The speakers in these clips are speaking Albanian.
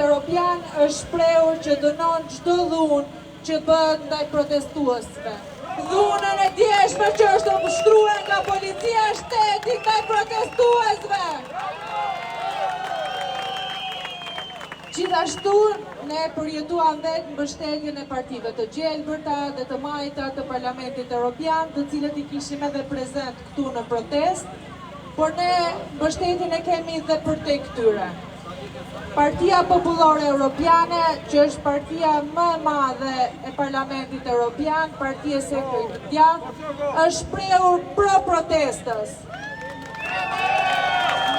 Evropian është shprehur që dënon çdo dhunë që bëhet ndaj protestuesve. Dhunën e djeshme që është ushtruar nga policia e shtetit ndaj protestuesve. Gjithashtu, ne përjetuam vetë mbështetjen e partive të gjelbërta dhe të majta të Parlamentit Evropian, të cilët i kishim edhe prezent këtu në protest, por ne mbështetjen e kemi dhe për te këtyre. Partia Popullore Europiane, që është partia më e madhe e Parlamentit Evropian, partia sekretja, është shprehur pro protestës.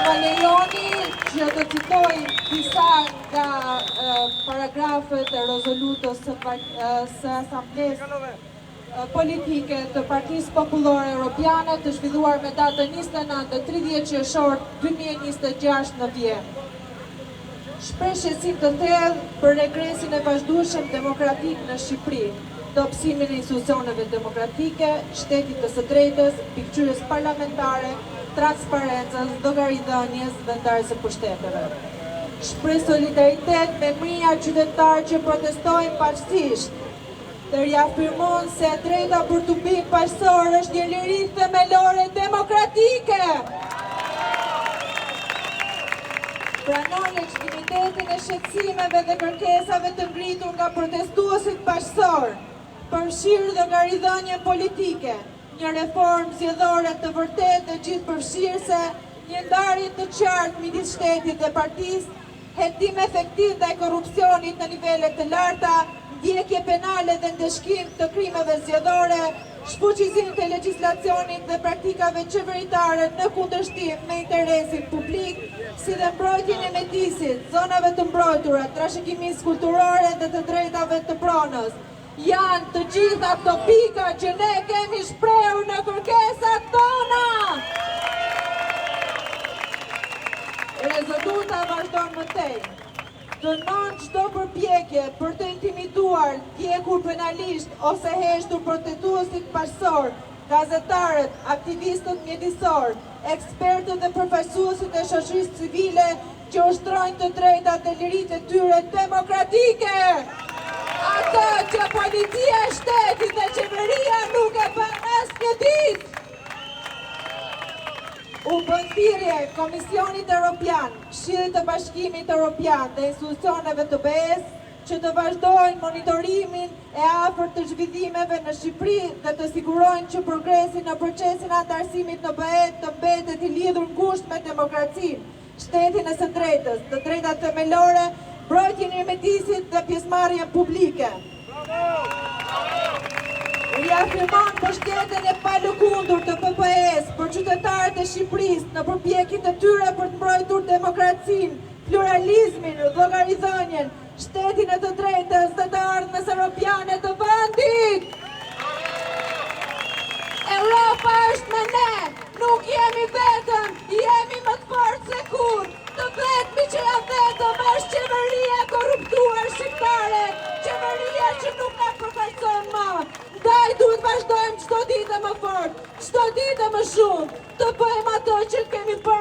Më lejoni që të citoj disa nga paragrafet e rezolutës së Asamblesë politike të Partisë Popullore Europiane, të zhvilluar me datën 29 dhe 30 qershor 2026 në Vjenë. Shpreh shqetësim të thellë për regresin e vazhdueshëm demokratik në Shqipëri, dobësimin e institucioneve demokratike, shtetit të së drejtës, pikëqyrjes parlamentare, transparencës, llogaridhënies dhe ndarjes së pushteteve. Shpreh solidaritet me mijëra qytetarë që protestojnë paqësisht, dhe riafirmon se e drejta për tubim paqësor është një liri themelore demokratike. Pranon legitimitetin e shqetësimeve dhe kërkesave të ngritur nga protestuesit paqësor, përfshirë llogaridhënien politike, një reformë zgjedhore të vërtetë dhe gjithëpërfshirëse, një ndarje të qartë midis shtetit dhe partisë, hetim efektiv ndaj korrupsionit në nivele të larta, ndjekje penale dhe ndeshkim të krimeve zgjedhore, shfuqizim të legjislacionit dhe praktikave qeveritare në kundërshtim me interesin publik, si dhe mbrojtjen e mjedisit, zonave të mbrojtura, trashëgimisë kulturore dhe të drejtave të pronës. Janë të gjitha këto pika që ne kemi shprehur në kërkesat tona. Rezoluta vazhdon më tej. Dënon çdo përpjekje për të intimiduar, djegur penalisht ose heshtur protestuesit paqësor, gazetarët, aktivistët mjedisor, ekspertët dhe përfaqësuesit e shoqërisë civile që ushtrojnë të drejtat dhe liritë e tyre demokratike. Atë që policia e shtetit dhe qeveria nuk e bën asnjë ditë. U bën thirrje Komisionit Evropian, Këshillit të Bashkimit Evropian dhe institucioneve të BE-s që të vazhdojnë monitorimin e afërt të zhvillimeve në Shqipëri dhe të sigurojnë që progresi në procesin e antarësimit në BE të mbetet i lidhur ngushtë me demokracinë, shtetin e së drejtës, të drejtat themelore, mbrojtjen e mjedisit dhe pjesëmarrjen publike. Riafirmon mbështetjen e palëkundur të PPE-s për qytetarët e Shqipërisë në përpjekjet e tyre për të mbrojtur demokracinë, pluralizmin, llogaridhënien, shtetin e të drejtës dhe të ardhmes europiane të vendit. Europa është me ne, nuk jemi vetëm, jemi më të fortë se kur. Të vetmi që ja vetëm është qeveria e korruptuar shqiptare, qeveria që nuk na përfaqëson më. Ndaj duhet vazhdojmë çdo ditë më fort, çdo ditë më shumë, të bëjmë ato që kemi bërë